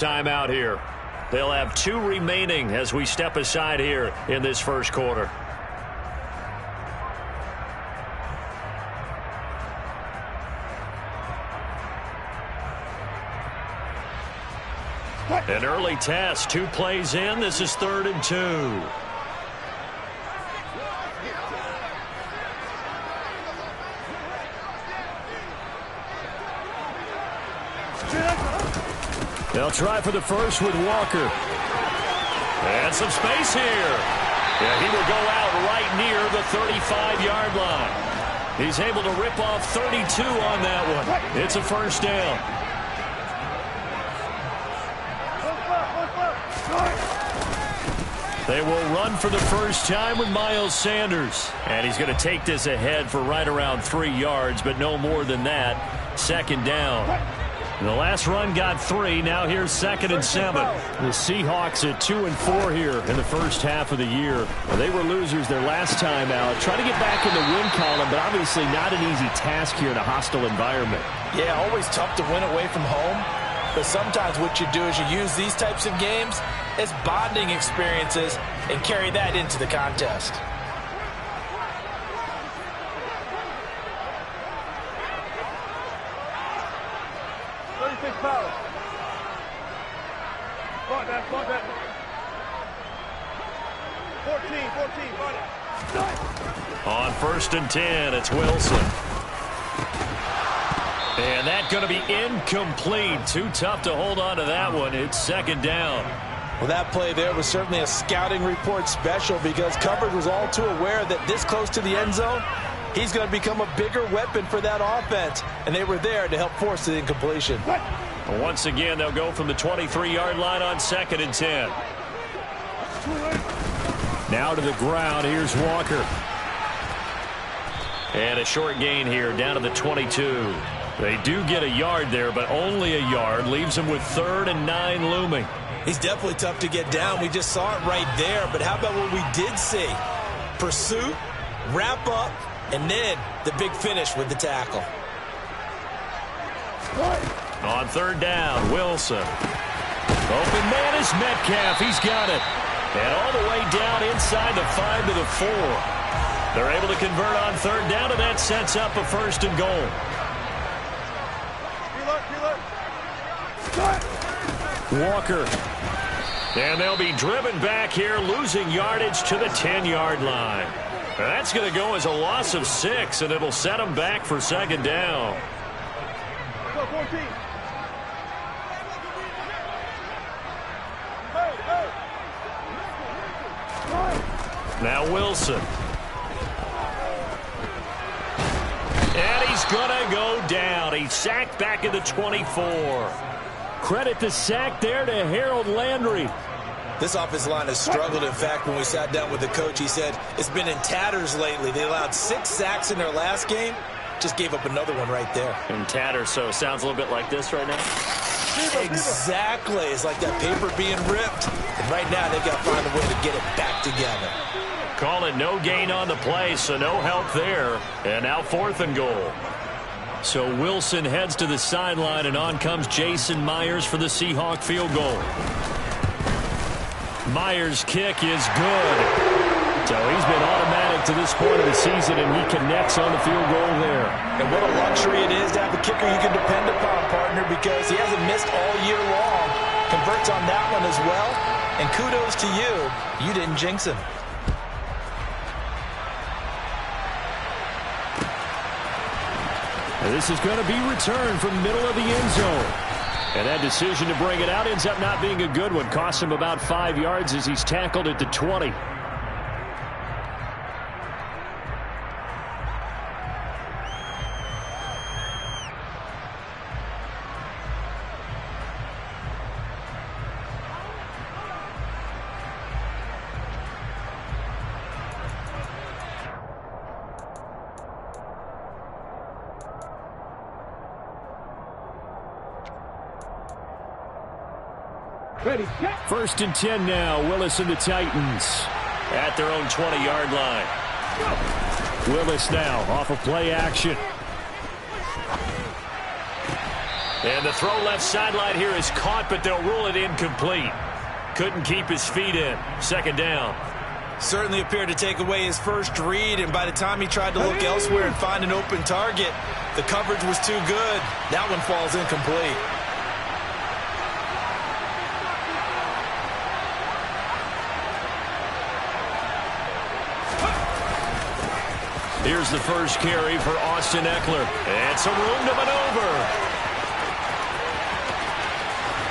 Timeout here. They'll have 2 remaining as we step aside here in this first quarter. An early test, 2 plays in. This is 3rd and 2. They'll try for the first with Walker. And some space here. Yeah, he will go out right near the 35-yard line. He's able to rip off 32 on that one. It's a first down. They will run for the first time with Miles Sanders. And he's going to take this ahead for right around 3 yards, but no more than that. 2nd down. The last run got 3. Now here's 2nd and 7. The Seahawks at 2 and 4 here in the first half of the year. They were losers their last time out. Trying to get back in the win column, but obviously not an easy task here in a hostile environment. Yeah, always tough to win away from home. But sometimes what you do is you use these types of games as bonding experiences and carry that into the contest. On 1st and 10, it's Wilson. And that's going to be incomplete. Too tough to hold on to that one. It's 2nd down. Well, that play there was certainly a scouting report special because coverage was all too aware that this close to the end zone, he's going to become a bigger weapon for that offense. And they were there to help force the incompletion. Once again, they'll go from the 23-yard line on 2nd and 10. Now to the ground. Here's Walker. And a short gain here down to the 22. They do get a yard there, but only a yard. Leaves them with 3rd and 9 looming. He's definitely tough to get down. We just saw it right there. But how about what we did see? Pursuit, wrap up, and then the big finish with the tackle. On 3rd down, Wilson. Open man is Metcalf. He's got it. And all the way down inside the 5 to the 4. They're able to convert on 3rd down, and that sets up a 1st and goal. Walker. And they'll be driven back here, losing yardage to the 10-yard line. That's going to go as a loss of 6, and it'll set them back for 2nd down. Now Wilson. And he's going to go down. He's sacked back at the 24. Credit the sack there to Harold Landry. This offensive line has struggled. In fact, when we sat down with the coach, he said it's been in tatters lately. They allowed 6 sacks in their last game. Just gave up another one right there. In tatters, so it sounds a little bit like this right now. Exactly. It's like that paper being ripped. And right now, they've got to find a way to get it back together. Call it no gain on the play, so no help there. And now 4th and goal. So Wilson heads to the sideline, and on comes Jason Myers for the Seahawk field goal. Myers' kick is good. So he's been automatic to this point of the season, and he connects on the field goal there. And what a luxury it is to have a kicker you can depend upon, partner, because he hasn't missed all year long. Converts on that one as well. And kudos to you. You didn't jinx him. And this is going to be returned from the middle of the end zone. And that decision to bring it out ends up not being a good one. Costs him about 5 yards as he's tackled at the 20. Ready, set. 1st and 10 now. Willis and the Titans at their own 20-yard line. Willis now off of play action. And the throw left sideline here is caught, but they'll rule it incomplete. Couldn't keep his feet in. Second down. Certainly appeared to take away his first read, and by the time he tried to look elsewhere and find an open target, the coverage was too good. That one falls incomplete. Here's the first carry for Austin Eckler. And some room to maneuver.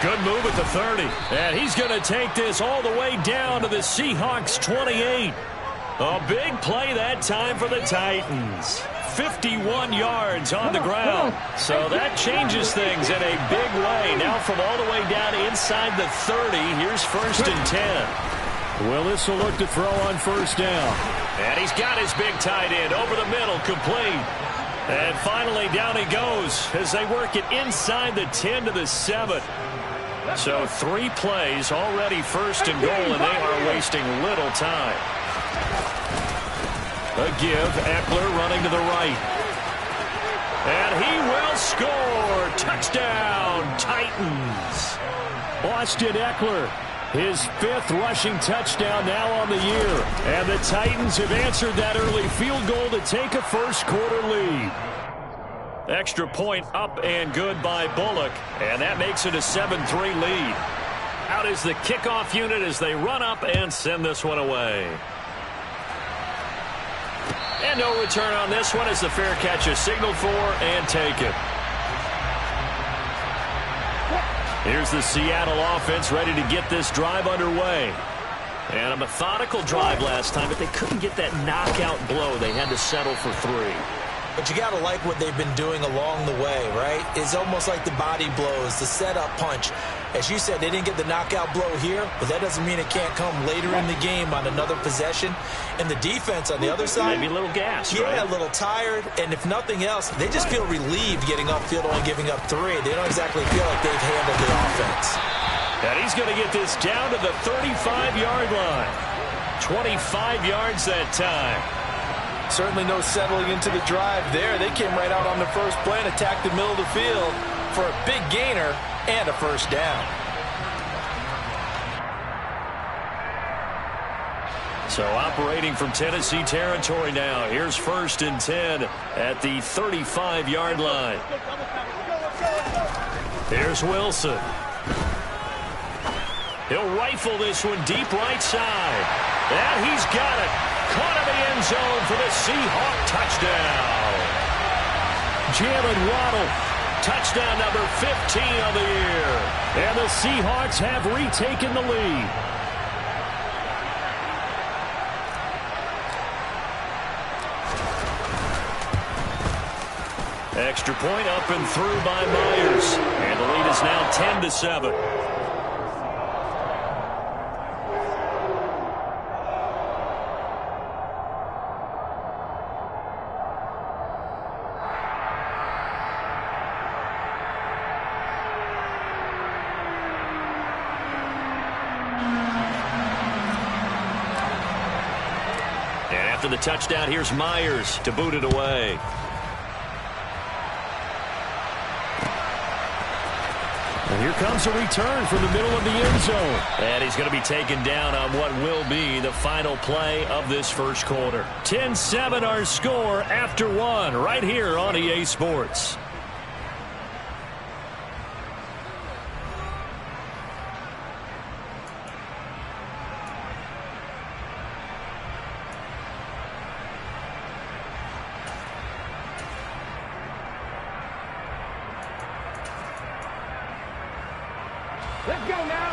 Good move at the 30. And he's going to take this all the way down to the Seahawks 28. A big play that time for the Titans. 51 yards on the ground. So that changes things in a big way. Now from all the way down inside the 30, here's 1st and 10. Willis will look to throw on first down. And he's got his big tight end over the middle, complete. And finally down he goes as they work it inside the 10 to the 7. So 3 plays already 1st and goal, and they are wasting little time. A give, Eckler running to the right. And he will score. Touchdown, Titans. Austin Eckler, his 5th rushing touchdown now on the year. And the Titans have answered that early field goal to take a first-quarter lead. Extra point up and good by Bullock, and that makes it a 7-3 lead. Out is the kickoff unit as they run up and send this one away. And no return on this one as the fair catch is signaled for and taken. Here's the Seattle offense ready to get this drive underway. And a methodical drive last time, but they couldn't get that knockout blow. They had to settle for 3. But you got to like what they've been doing along the way, right? It's almost like the body blows, the setup punch. As you said, they didn't get the knockout blow here, but that doesn't mean it can't come later in the game on another possession. And the defense on the other side, maybe a little gas, yeah, right? A little tired. And if nothing else, they just feel relieved getting upfield only giving up 3. They don't exactly feel like they've handled the offense. And he's going to get this down to the 35-yard line. 25 yards that time. Certainly no settling into the drive there. They came right out on the first play and attacked the middle of the field for a big gainer and a first down. So operating from Tennessee territory now. Here's 1st and 10 at the 35-yard line. Here's Wilson. He'll rifle this one deep right side. And he's got it. Caught in the end zone for the Seahawk touchdown. Jalen Waddle, touchdown number 15 on the year. And the Seahawks have retaken the lead. Extra point up and through by Myers. And the lead is now 10-7. After the touchdown, here's Myers to boot it away. And here comes a return from the middle of the end zone. And he's going to be taken down on what will be the final play of this first quarter. 10-7 our score after 1 right here on EA Sports.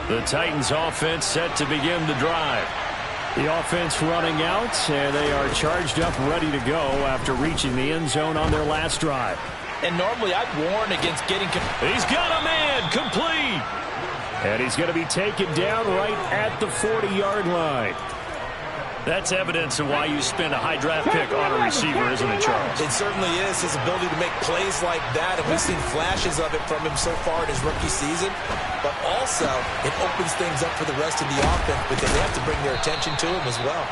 The Titans offense set to begin the drive. The offense running out, and they are charged up, ready to go after reaching the end zone on their last drive. And normally I'd warn against getting... He's got a man, complete. And he's going to be taken down right at the 40-yard line. That's evidence of why you spend a high draft pick on a receiver, isn't it, Charles? It certainly is, his ability to make plays like that, and we've seen flashes of it from him so far in his rookie season. But also, it opens things up for the rest of the offense because they have to bring their attention to him as well.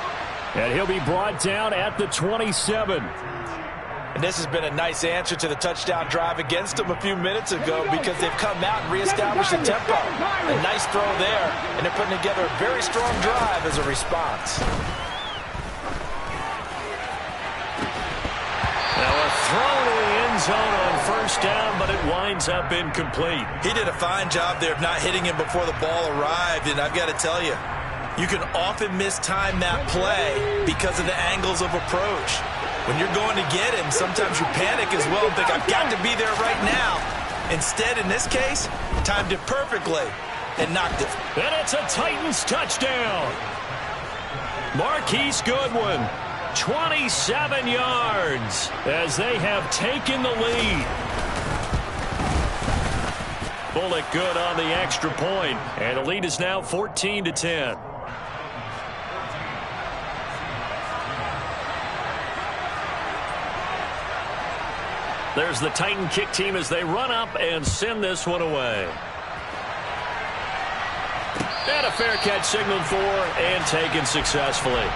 And he'll be brought down at the 27. And this has been a nice answer to the touchdown drive against them a few minutes ago because they've come out and reestablished the tempo. A nice throw there, and they're putting together a very strong drive as a response. Now a throw to the end zone on first down, but it winds up incomplete. He did a fine job there of not hitting him before the ball arrived, and I've got to tell you, you can often mistime that play because of the angles of approach. When you're going to get him, sometimes you panic as well and think, I've got to be there right now. Instead, in this case, timed it perfectly and knocked it. And it's a Titans touchdown. Marquise Goodwin, 27 yards as they have taken the lead. Bullock good on the extra point, and the lead is now 14-10. There's the Titan kick team as they run up and send this one away. And a fair catch signaled for and taken successfully.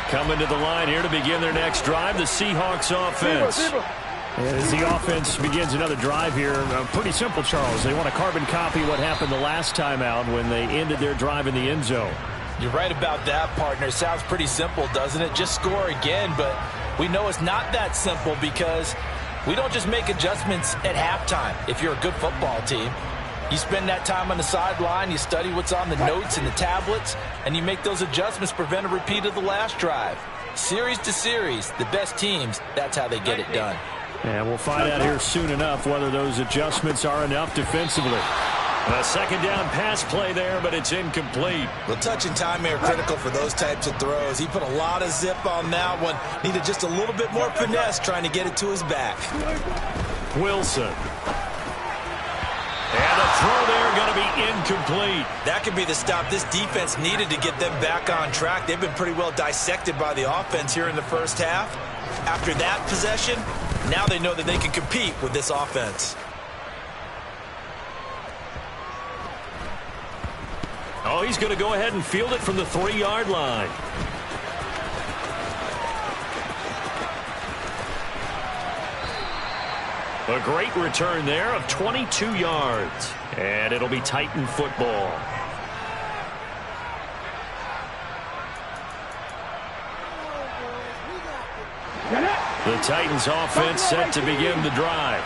Coming to the line here to begin their next drive, the Seahawks offense. And as the offense begins another drive here, pretty simple, Charles. They want to carbon copy what happened the last time out when they ended their drive in the end zone. You're right about that, partner. Sounds pretty simple, doesn't it? Just score again, but we know it's not that simple because we don't just make adjustments at halftime. If you're a good football team, you spend that time on the sideline, you study what's on the notes and the tablets, and you make those adjustments, prevent a repeat of the last drive. Series to series, the best teams, that's how they get it done. And we'll find out here soon enough whether those adjustments are enough defensively. A second down pass play there, but it's incomplete. Well, touch and timing are critical for those types of throws. He put a lot of zip on that one. Needed just a little bit more finesse trying to get it to his back. Wilson. And the throw there going to be incomplete. That could be the stop this defense needed to get them back on track. They've been pretty well dissected by the offense here in the first half. After that possession, now they know that they can compete with this offense. Oh, he's going to go ahead and field it from the 3-yard line. A great return there of 22 yards. And it'll be Titan football. The Titans offense set to begin the drive.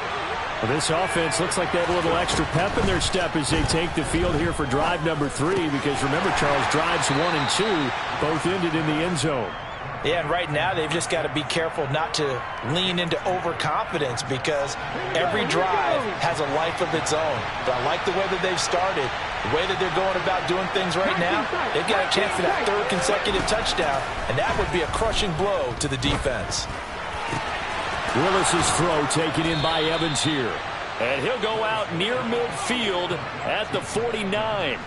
Well, this offense looks like they have a little extra pep in their step as they take the field here for drive number 3. Because remember, Charles, drives 1 and 2 both ended in the end zone. Yeah, and right now they've just got to be careful not to lean into overconfidence because every drive has a life of its own. But I like the way that they've started, the way that they're going about doing things right now. They've got a chance for that 3rd consecutive touchdown, and that would be a crushing blow to the defense. Willis's throw taken in by Evans here. And he'll go out near midfield at the 49.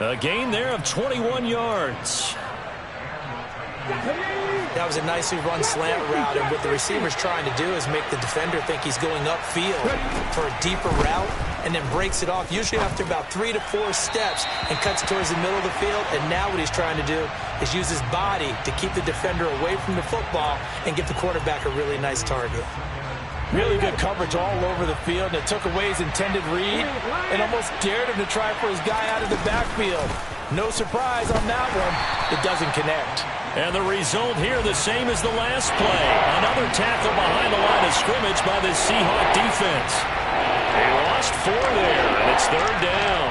A gain there of 21 yards. That was a nicely run slant route, and what the receiver's trying to do is make the defender think he's going upfield for a deeper route and then breaks it off, usually after about 3 to 4 steps, and cuts towards the middle of the field. And now what he's trying to do is use his body to keep the defender away from the football and get the quarterback a really nice target. Really good coverage all over the field, and it took away his intended read and almost dared him to try for his guy out of the backfield. No surprise on that one. It doesn't connect. And the result here the same as the last play. Another tackle behind the line of scrimmage by the Seahawks defense. They lost 4 there, and it's 3rd down.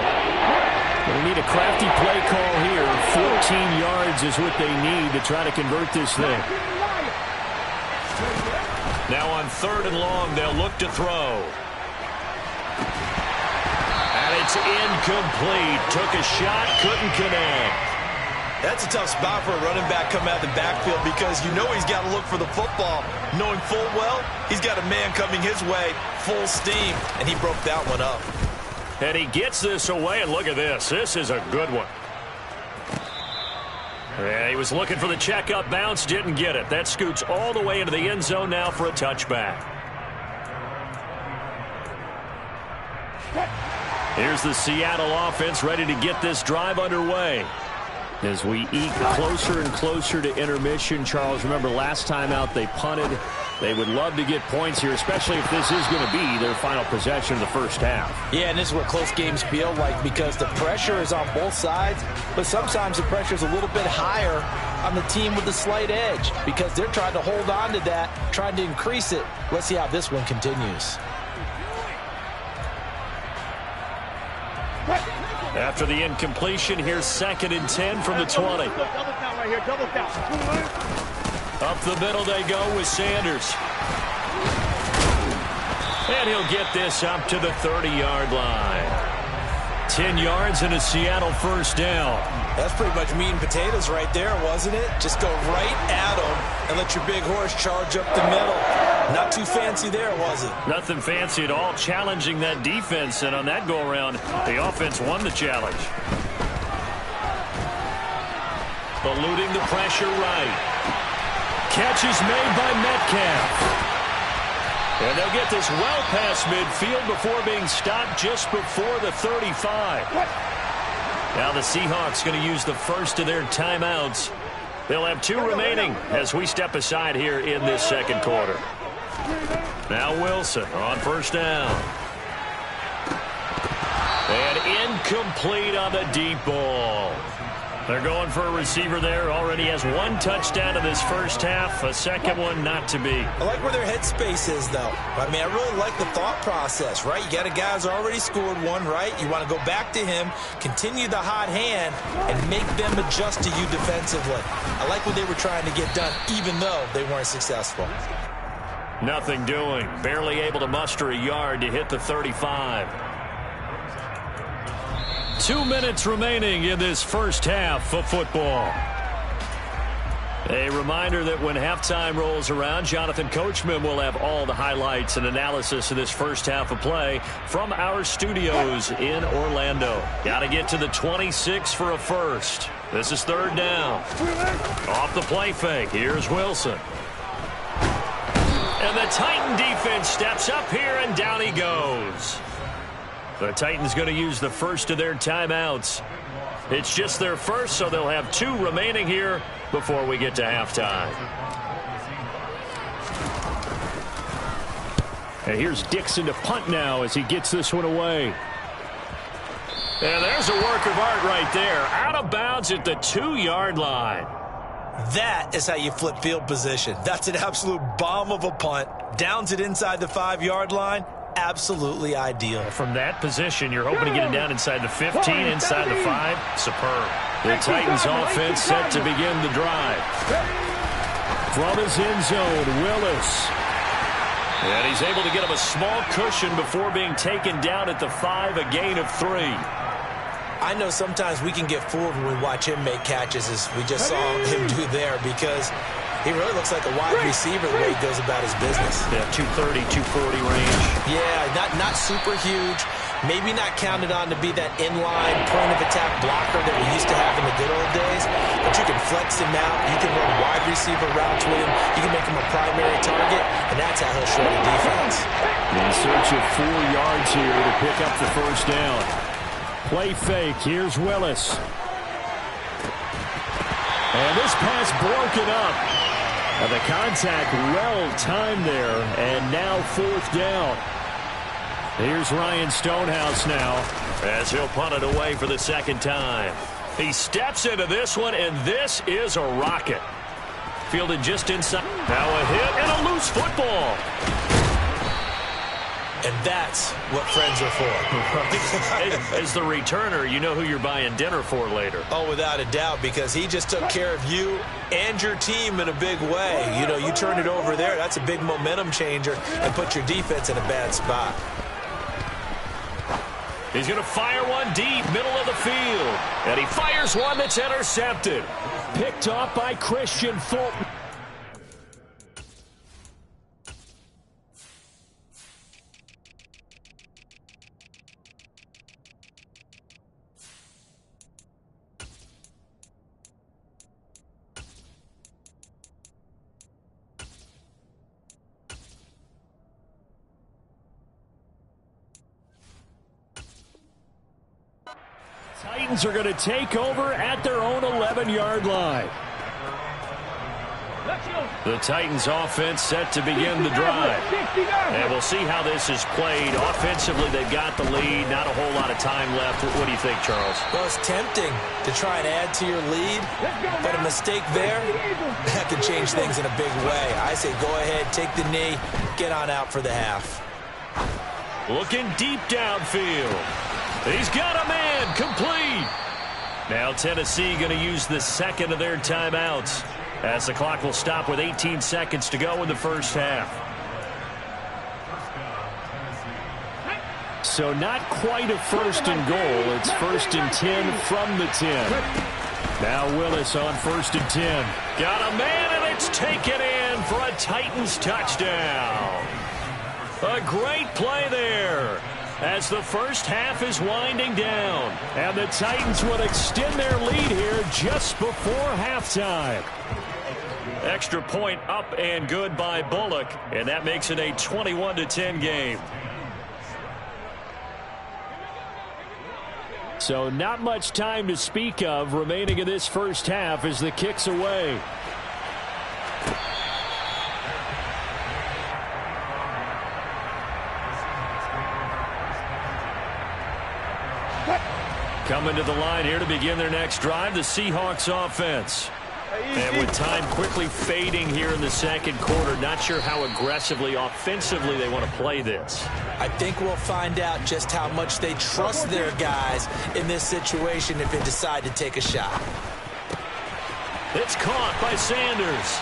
They need a crafty play call here. 14 yards is what they need to try to convert this thing. Now on 3rd and long, they'll look to throw. And it's incomplete. Took a shot, couldn't connect. That's a tough spot for a running back coming out of the backfield because you know he's got to look for the football, knowing full well he's got a man coming his way full steam, and he broke that one up. And he gets this away, and look at this. This is a good one. Yeah, he was looking for the checkup bounce, didn't get it. That scoots all the way into the end zone now for a touchback. Here's the Seattle offense ready to get this drive underway. As we eke closer and closer to intermission, Charles, remember last time out they punted. They would love to get points here, especially if this is going to be their final possession of the first half. Yeah, and this is what close games feel like because the pressure is on both sides, but sometimes the pressure is a little bit higher on the team with the slight edge because they're trying to hold on to that, trying to increase it. Let's see how this one continues. After the incompletion, here's 2nd and 10 from the 20. Double count right here, double count. Up the middle they go with Sanders. And he'll get this up to the 30-yard line. 10 yards and a Seattle first down. That's pretty much meat and potatoes right there, wasn't it? Just go right at them and let your big horse charge up the middle. Not too fancy there, was it? Nothing fancy at all, challenging that defense, and on that go-around, the offense won the challenge. Eluding the pressure right. Catch is made by Metcalf. And they'll get this well past midfield before being stopped just before the 35. Now the Seahawks going to use the first of their timeouts. They'll have 2 remaining as we step aside here in this second quarter. Now Wilson on first down. And incomplete on the deep ball. They're going for a receiver there. Already has 1 touchdown in this first half. A second one not to be. I like where their headspace is, though. I mean, I really like the thought process, right? You got a guy who's already scored 1, right? You want to go back to him, continue the hot hand, and make them adjust to you defensively. I like what they were trying to get done, even though they weren't successful. Nothing doing. Barely able to muster a yard to hit the 35. 2 minutes remaining in this first half of football. A reminder that when halftime rolls around, Jonathan Coachman will have all the highlights and analysis of this first half of play from our studios in Orlando. Got to get to the 26 for a first. This is 3rd down. Off the play fake. Here's Wilson. And the Titan defense steps up here, and down he goes. The Titans going to use the first of their timeouts. It's just their first, so they'll have 2 remaining here before we get to halftime. And here's Dixon to punt now as he gets this one away. And there's a work of art right there. Out of bounds at the 2-yard line. That is how you flip field position. That's an absolute bomb of a punt. Downs it inside the 5-yard line. Absolutely ideal. From that position, you're hoping to get it down inside the 15, inside the 5. Superb. The Titans offense set to begin the drive. From his end zone, Willis. And he's able to get him a small cushion before being taken down at the 5, a gain of 3. I know sometimes we can get fooled when we watch him make catches, as we just saw him do there, because he really looks like a wide receiver the way he goes about his business. Yeah, 230, 240 range. Yeah, not super huge. Maybe not counted on to be that inline point-of-attack blocker that we used to have in the good old days. But you can flex him out. You can run wide receiver routes with him. You can make him a primary target, and that's how he'll show the defense. In search of 4 yards here to pick up the first down. Play fake. Here's Willis. And this pass broken up. And the contact well-timed there. And now 4th down. Here's Ryan Stonehouse now as he'll punt it away for the 2nd time. He steps into this one, and this is a rocket. Fielded just inside. Now a hit and a loose football. And that's what friends are for. As the returner, you know who you're buying dinner for later. Oh, without a doubt, because he just took care of you and your team in a big way. You know, you turn it over there, that's a big momentum changer and put your defense in a bad spot. He's going to fire one deep, middle of the field. And he fires one that's intercepted. Picked off by Christian Fulton. Titans are going to take over at their own 11-yard line. The Titans offense set to begin the drive. And we'll see how this is played. Offensively, they've got the lead. Not a whole lot of time left. What do you think, Charles? Well, it's tempting to try and add to your lead, but a mistake there, that could change things in a big way. I say go ahead, take the knee, get on out for the half. Looking deep downfield. He's got a man, complete. Now Tennessee going to use the second of their timeouts, as the clock will stop with 18 seconds to go in the first half. So not quite a first and goal. It's first and 10 from the 10. Now Willis on first and 10. Got a man, and it's taken in for a Titans touchdown. A great play there as the first half is winding down. And the Titans will extend their lead here just before halftime. Extra point up and good by Bullock, and that makes it a 21-10 game. So not much time to speak of remaining in this first half as the kick's away. Coming to the line here to begin their next drive, the Seahawks offense. And with time quickly fading here in the second quarter, not sure how aggressively, offensively they want to play this. I think we'll find out just how much they trust their guys in this situation if they decide to take a shot. It's caught by Sanders.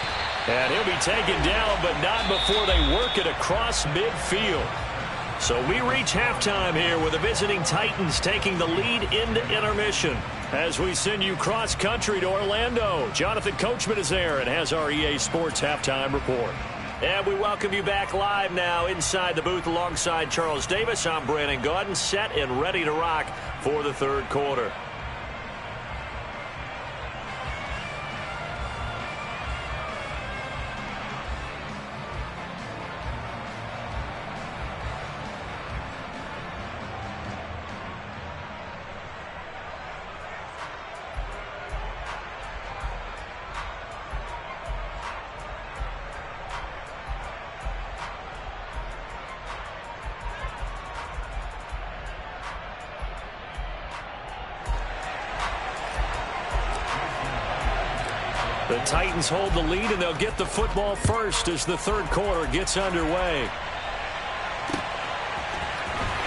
And he'll be taken down, but not before they work it across midfield. So we reach halftime here with the visiting Titans taking the lead into intermission. As we send you cross-country to Orlando, Jonathan Coachman is there and has our EA Sports Halftime Report. And we welcome you back live now inside the booth alongside Charles Davis. I'm Brandon Gaudin, set and ready to rock for the third quarter. The Titans hold the lead, and they'll get the football first as the third quarter gets underway.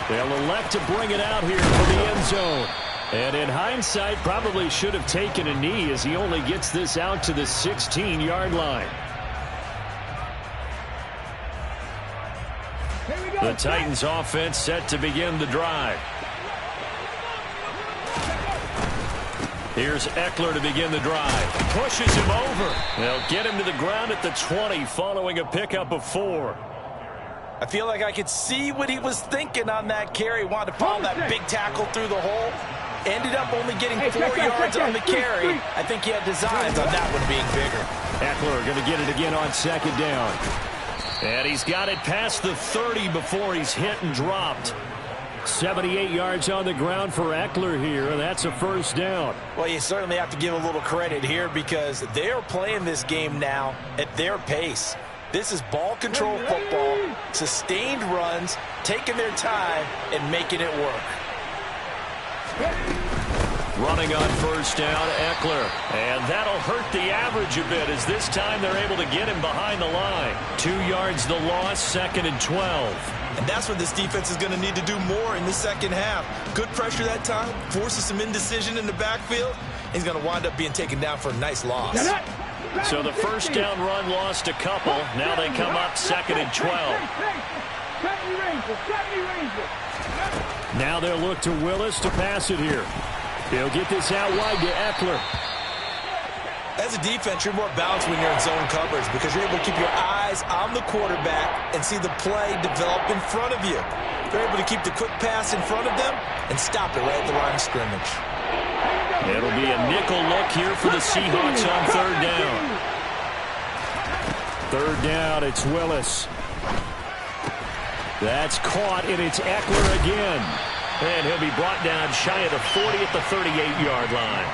They'll elect to bring it out here for the end zone. And in hindsight, probably should have taken a knee as he only gets this out to the 16-yard line. The Titans offense set to begin the drive. Here's Eckler to begin the drive. Pushes him over. They'll get him to the ground at the 20 following a pickup of 4. I feel like I could see what he was thinking on that carry. Wanted to follow that big tackle through the hole. Ended up only getting 4 yards on the carry. I think he had designs on that one being bigger. Eckler going to get it again on second down. And he's got it past the 30 before he's hit and dropped. 78 yards on the ground for Eckler here, and that's a first down. Well, you certainly have to give a little credit here because they're playing this game now at their pace. This is ball control football, sustained runs, taking their time, and making it work. Running on first down, Eckler. And that'll hurt the average a bit as this time they're able to get him behind the line. 2 yards the loss, second and 12. And that's what this defense is going to need to do more in the second half. Good pressure that time, forces some indecision in the backfield. He's going to wind up being taken down for a nice loss. So the first down run lost a couple. Now they come up second and 12. Now they'll look to Willis to pass it here. He'll get this out wide to Eckler. As a defense, you're more balanced when you're in zone coverage because you're able to keep your eyes on the quarterback and see the play develop in front of you. You're able to keep the quick pass in front of them and stop it right at the line of scrimmage. It'll be a nickel look here for the Seahawks on third down. Third down, it's Willis. That's caught, and it's Eckler again. And he'll be brought down shy of the 40 at the 38-yard line.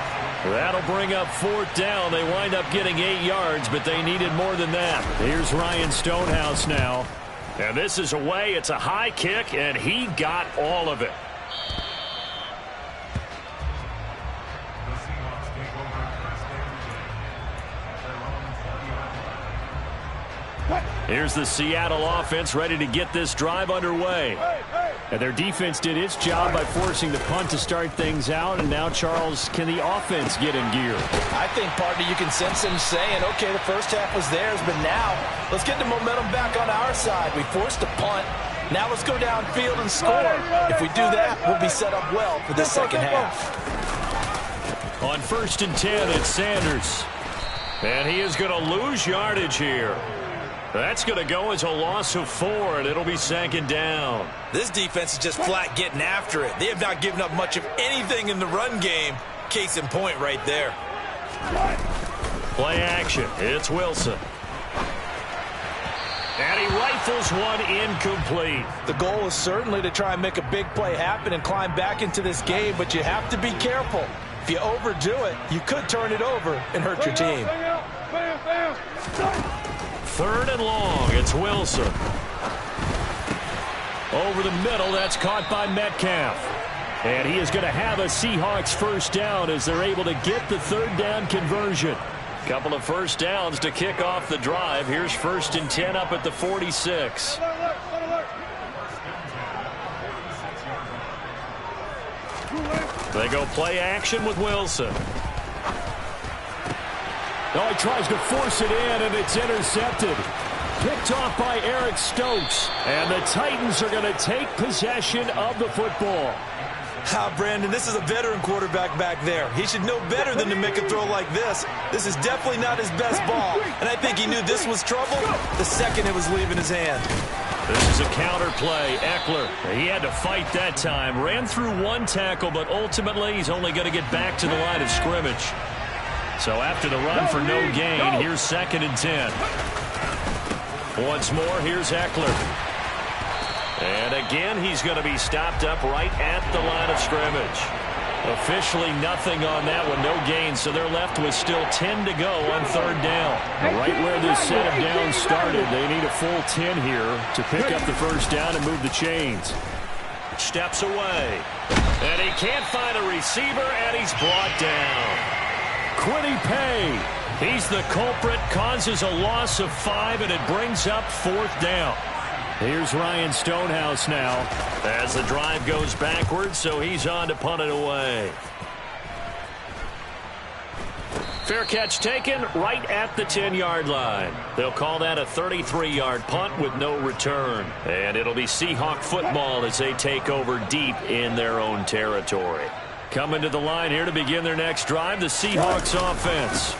That'll bring up 4th down. They wind up getting 8 yards, but they needed more than that. Here's Ryan Stonehouse now. And this is away. It's a high kick, and he got all of it. Here's the Seattle offense ready to get this drive underway. And their defense did its job by forcing the punt to start things out. And now, Charles, can the offense get in gear? I think, partner, you can sense him saying, okay, the first half was theirs, but now let's get the momentum back on our side. We forced a punt. Now let's go downfield and score. If we do that, we'll be set up well for the second half. On 1st and 10, it's Sanders. And he is going to lose yardage here. That's going to go as a loss of 4, and it'll be 2nd down. This defense is just flat getting after it. They have not given up much of anything in the run game. Case in point right there. Play action. It's Wilson. And he rifles one incomplete. The goal is certainly to try and make a big play happen and climb back into this game, but you have to be careful. If you overdo it, you could turn it over and hurt your team. 3rd and long. It's Wilson. Over the middle. That's caught by Metcalf. And he is going to have a Seahawks 1st down as they're able to get the 3rd down conversion. Couple of 1st downs to kick off the drive. Here's 1st and 10 up at the 46. They go play action with Wilson. Oh, he tries to force it in, and it's intercepted. Picked off by Eric Stokes. And the Titans are going to take possession of the football. Brandon, this is a veteran quarterback back there. He should know better than to make a throw like this. This is definitely not his best ball. And I think he knew this was trouble the second it was leaving his hand. This is a counter play. Eckler, he had to fight that time. Ran through 1 tackle, but ultimately he's only going to get back to the line of scrimmage. So after the run for no gain, here's 2nd and 10. Once more, here's Eckler. And again, he's going to be stopped up right at the line of scrimmage. Officially nothing on that one, no gain, so they're left with still 10 to go on 3rd down. Right where this set of downs started, they need a full 10 here to pick up the 1st down and move the chains. Steps away. And he can't find a receiver, and he's brought down. Quiddy Pay, he's the culprit, causes a loss of 5, and it brings up 4th down. Here's Ryan Stonehouse now as the drive goes backwards, so he's on to punt it away. Fair catch taken right at the 10-yard line. They'll call that a 33-yard punt with no return. And it'll be Seahawk football as they take over deep in their own territory. Coming to the line here to begin their next drive, the Seahawks offense.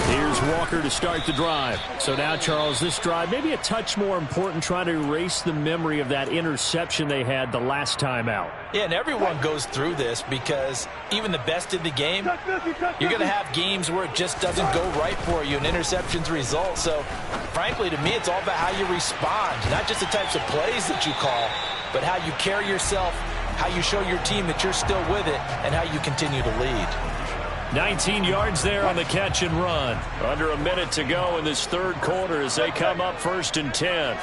Here's Walker to start the drive. So now, Charles, this drive maybe a touch more important, trying to erase the memory of that interception they had the last time out. Yeah, and everyone goes through this because even the best in the game, you're going to have games where it just doesn't go right for you and interceptions result. So, frankly, to me, it's all about how you respond, not just the types of plays that you call, but how you carry yourself, how you show your team that you're still with it, and how you continue to lead. 19 yards there on the catch and run. Under a minute to go in this 3rd quarter as they come up 1st and 10.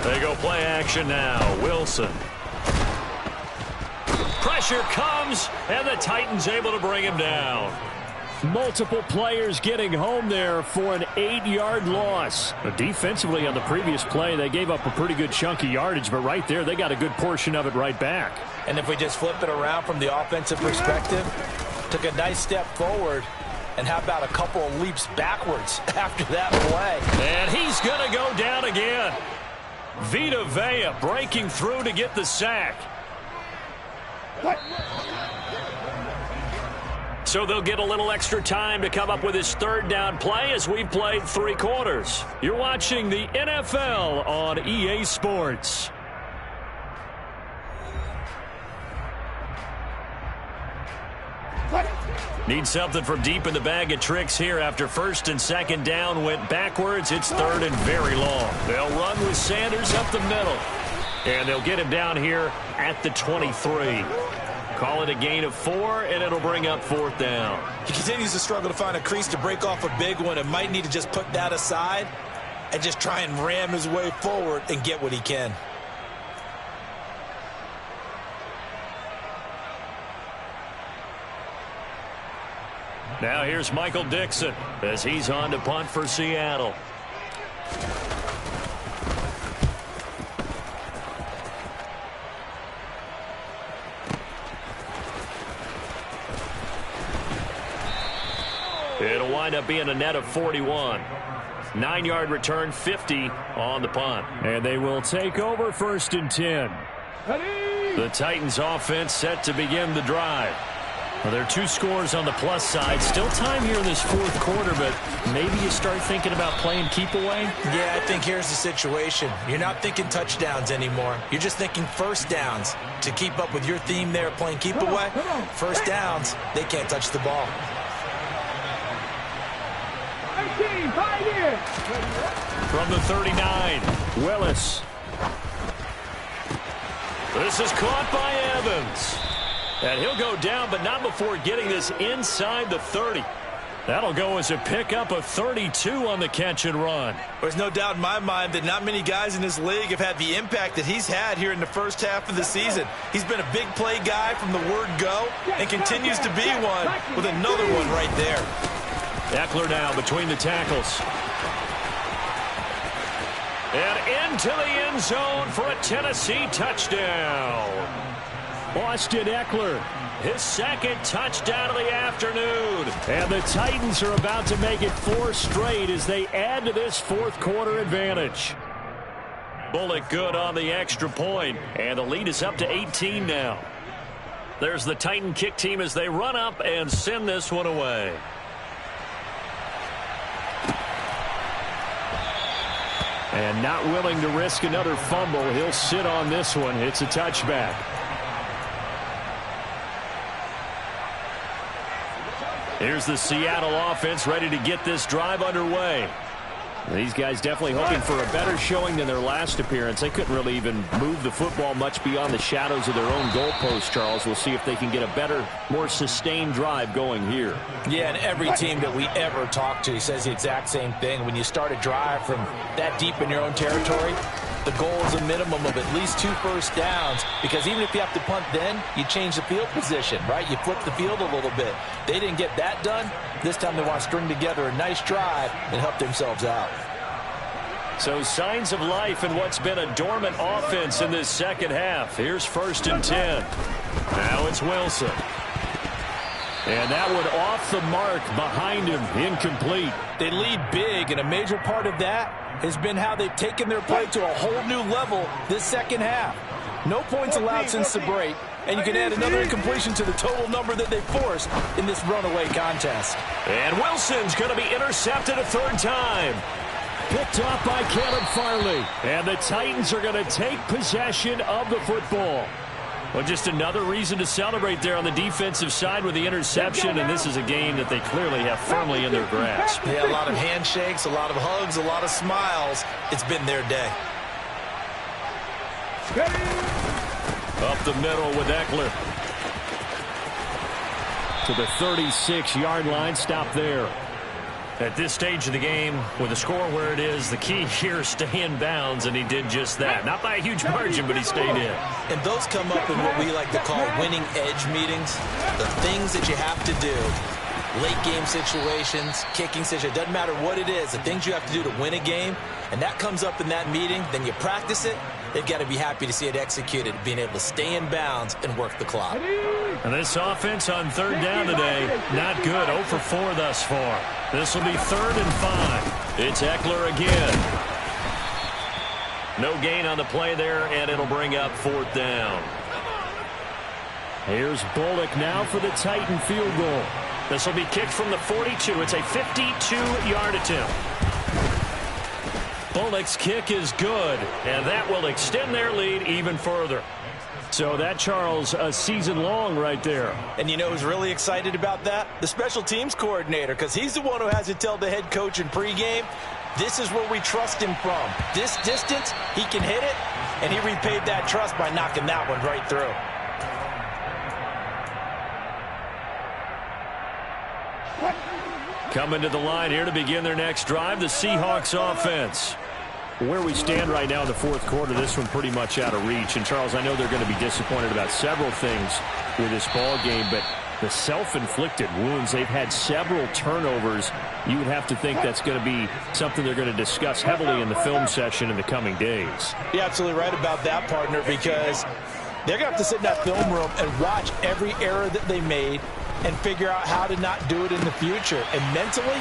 They go play action now. Wilson. Pressure comes, and the Titans able to bring him down. Multiple players getting home there for an 8-yard loss. Defensively on the previous play, they gave up a pretty good chunk of yardage, but right there, they got a good portion of it right back. And if we just flip it around from the offensive perspective, took a nice step forward, and how about a couple of leaps backwards after that play? And he's going to go down again. Vita Vea breaking through to get the sack. So they'll get a little extra time to come up with his 3rd down play as we've played 3 quarters. You're watching the NFL on EA Sports. Need something from deep in the bag of tricks here after 1st and 2nd down went backwards. It's 3rd and very long. They'll run with Sanders up the middle. And they'll get him down here at the 23. Call it a gain of 4, and it'll bring up 4th down. He continues to struggle to find a crease to break off a big one and might need to just put that aside and just try and ram his way forward and get what he can. Now here's Michael Dixon as he's on to punt for Seattle. It'll wind up being a net of 41. 9-yard return, 50 on the punt. And they will take over 1st and 10. The Titans offense set to begin the drive. Well, there are 2 scores on the plus side. Still time here in this 4th quarter, but maybe you start thinking about playing keep away? Yeah, I think here's the situation. You're not thinking touchdowns anymore. You're just thinking first downs. To keep up with your theme there, playing keep away, first downs, they can't touch the ball. From the 39, Willis. This is caught by Evans. And he'll go down, but not before getting this inside the 30. That'll go as a pickup of 32 on the catch and run. There's no doubt in my mind that not many guys in this league have had the impact that he's had here in the first half of the season. He's been a big play guy from the word go and continues to be one with another one right there. Eckler now between the tackles. And into the end zone for a Tennessee touchdown. Austin Eckler, his 2nd touchdown of the afternoon. And the Titans are about to make it 4 straight as they add to this 4th quarter advantage. Bullock good on the extra point, and the lead is up to 18 now. There's the Titan kick team as they run up and send this one away. And not willing to risk another fumble, he'll sit on this one. It's a touchback. Here's the Seattle offense ready to get this drive underway. These guys definitely hoping for a better showing than their last appearance. They couldn't really even move the football much beyond the shadows of their own goalpost, Charles. We'll see if they can get a better, more sustained drive going here. Yeah, and every team that we ever talk to says the exact same thing. When you start a drive from that deep in your own territory, the goal is a minimum of at least 2 first downs, because even if you have to punt then, you change the field position, right? You flip the field a little bit. They didn't get that done. This time they want to string together a nice drive and help themselves out. So signs of life in what's been a dormant offense in this 2nd half. Here's 1st and 10. Now it's Wilson. And that one off the mark behind him, incomplete. They lead big, and a major part of that has been how they've taken their play to a whole new level this 2nd half. No points allowed since the break, and you can add another incompletion to the total number that they forced in this runaway contest. And Wilson's going to be intercepted a 3rd time. Picked off by Caleb Farley. And the Titans are going to take possession of the football. Well, just another reason to celebrate there on the defensive side with the interception, and this is a game that they clearly have firmly in their grasp. Yeah, a lot of handshakes, a lot of hugs, a lot of smiles. It's been their day. Up the middle with Eckler. To the 36-yard line, stop there. At this stage of the game, with the score where it is, the key here is stay in bounds, and he did just that. Not by a huge margin, but he stayed in. And those come up in what we like to call winning edge meetings. The things that you have to do. Late game situations, kicking situations, doesn't matter what it is, the things you have to do to win a game, and that comes up in that meeting, then you practice it. They've got to be happy to see it executed, being able to stay in bounds and work the clock. And this offense on 3rd down today, not good. 0 for 4 thus far. This will be 3rd and 5. It's Eckler again. No gain on the play there, and it'll bring up 4th down. Here's Bullock now for the Titan field goal. This will be kicked from the 42. It's a 52-yard attempt. Bullock's kick is good, and that will extend their lead even further. So that, Charles, a season long right there. And you know who's really excited about that? The special teams coordinator, because he's the one who has to tell the head coach in pregame, this is where we trust him from. This distance, he can hit it. and he repaid that trust by knocking that one right through. Coming to the line here to begin their next drive, the Seahawks offense. Where we stand right now in the fourth quarter, this one pretty much out of reach. And, Charles, I know they're going to be disappointed about several things with this ball game, but the self-inflicted wounds, they've had several turnovers. You would have to think that's going to be something they're going to discuss heavily in the film session in the coming days. You're absolutely right about that, partner, because they're going to have to sit in that film room and watch every error that they made and figure out how to not do it in the future. And mentally,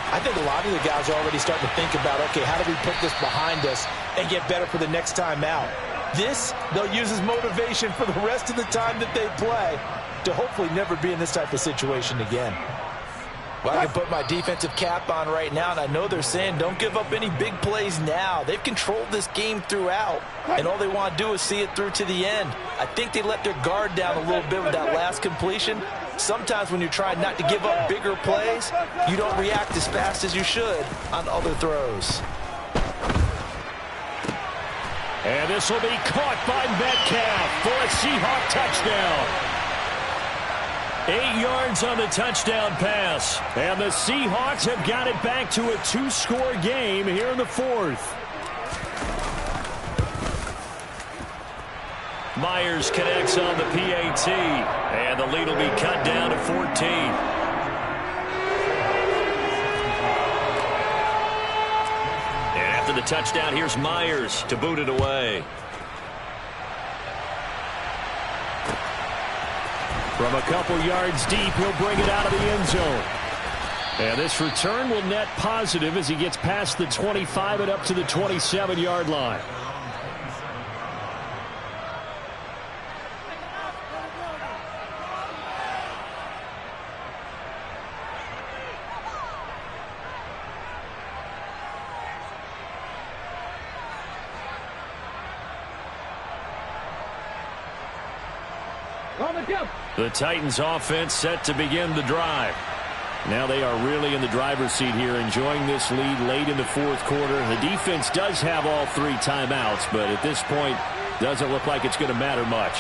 I think a lot of the guys are already starting to think about, okay, how do we put this behind us and get better for the next time out? This, they'll use as motivation for the rest of the time that they play to hopefully never be in this type of situation again. Well, I can put my defensive cap on right now, and I know they're saying don't give up any big plays now. They've controlled this game throughout, and all they want to do is see it through to the end. I think they let their guard down a little bit with that last completion. Sometimes when you're trying not to give up bigger plays, you don't react as fast as you should on other throws. And this will be caught by Metcalf for a Seahawk touchdown. 8 yards on the touchdown pass. And the Seahawks have got it back to a 2-score game here in the fourth. Myers connects on the PAT. And the lead will be cut down to 14. And after the touchdown, here's Myers to boot it away. From a couple yards deep, he'll bring it out of the end zone. And this return will net positive as he gets past the 25 and up to the 27-yard line. The Titans offense set to begin the drive. Now they are really in the driver's seat here, enjoying this lead late in the fourth quarter. The defense does have all 3 timeouts, but at this point, doesn't look like it's going to matter much.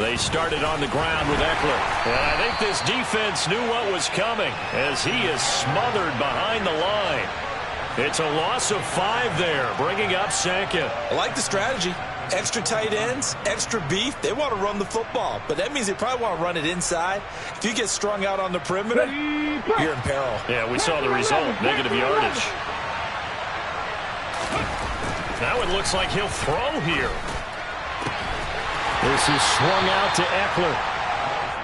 They started on the ground with Eckler. And I think this defense knew what was coming as he is smothered behind the line. It's a loss of 5 there, bringing up second. I like the strategy. Extra tight ends, extra beef. They want to run the football, but that means they probably want to run it inside. If you get strung out on the perimeter, you're in peril. Yeah, we saw the result, negative yardage. Now it looks like he'll throw here. This is swung out to Eckler.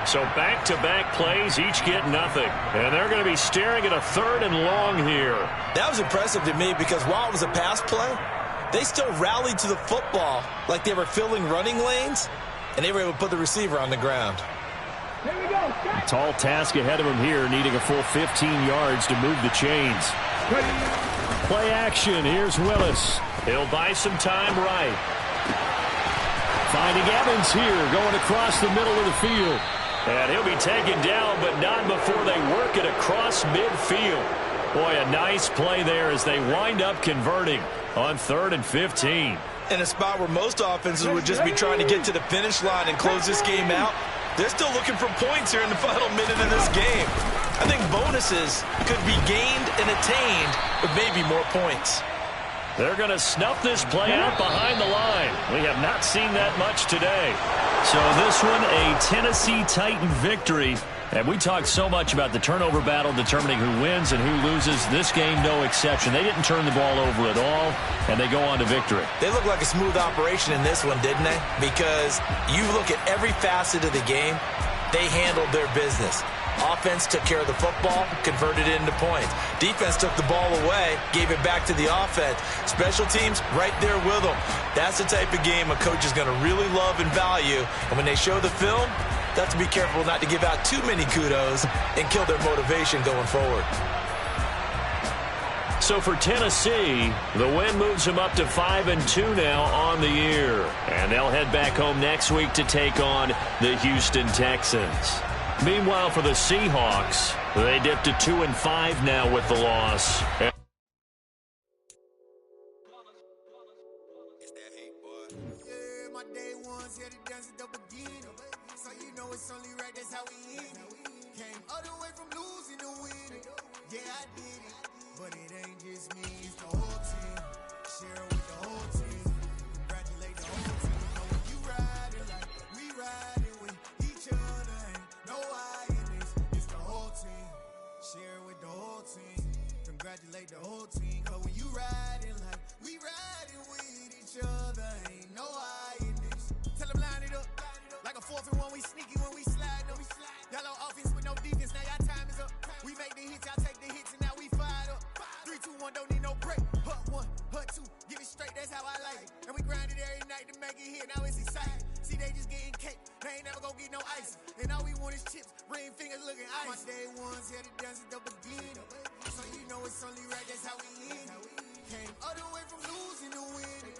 So back-to-back plays, each get nothing. And they're going to be staring at a 3rd and long here. That was impressive to me because while it was a pass play, they still rallied to the football like they were filling running lanes, and they were able to put the receiver on the ground. A tall task ahead of him here, needing a full 15 yards to move the chains. Play action. Here's Willis. He'll buy some time right. Finding Evans here, going across the middle of the field. And he'll be taken down, but not before they work it across midfield. Boy, a nice play there as they wind up converting on 3rd and 15. In a spot where most offenses would just be trying to get to the finish line and close this game out, they're still looking for points here in the final minute of this game. I think bonuses could be gained and attained with maybe more points. They're going to snuff this play out behind the line. We have not seen that much today. So this one, a Tennessee Titan victory. And we talked so much about the turnover battle determining who wins and who loses. This game, no exception. They didn't turn the ball over at all, and they go on to victory. They look like a smooth operation in this one, didn't they? Because you look at every facet of the game, they handled their business. Offense took care of the football, converted it into points. Defense took the ball away, gave it back to the offense. Special teams, right there with them. That's the type of game a coach is going to really love and value. And when they show the film, they have to be careful not to give out too many kudos and kill their motivation going forward. So for Tennessee, the win moves them up to 5-2 now on the year. And they'll head back home next week to take on the Houston Texans. Meanwhile, for the Seahawks, they dipped to 2-5 now with the loss. my day ones, here to dance at the beginning. So you know it's only right, that's how we end it. Came all the way from losing to winning. Yeah, I did it, but it ain't just me, it's the whole team. Share with the whole team. Congratulate the whole team. Know when you riding like we riding with each other, ain't no I in this. It's the whole team. Share with the whole team. Congratulate the whole team. Cause when you riding like we riding with each other, ain't no I in this. Tell them line it up. Like a 4th and 1, we sneaky when we slide up. Y'all on offense with no defense, now y'all time is up. We make the hits, y'all take the hits, and now we fired up. 3, 2, 1, don't need no break. Hut 1, hut 2, give it straight, that's how I like it. And we grind it every night to make it hit, now it's exciting. See, they just getting cake, they ain't never gonna get no ice. And all we want is chips, ring fingers looking ice. My day ones here to dance at the beginning. So you know it's only right, that's how we end it. Came all the way from losing to winning.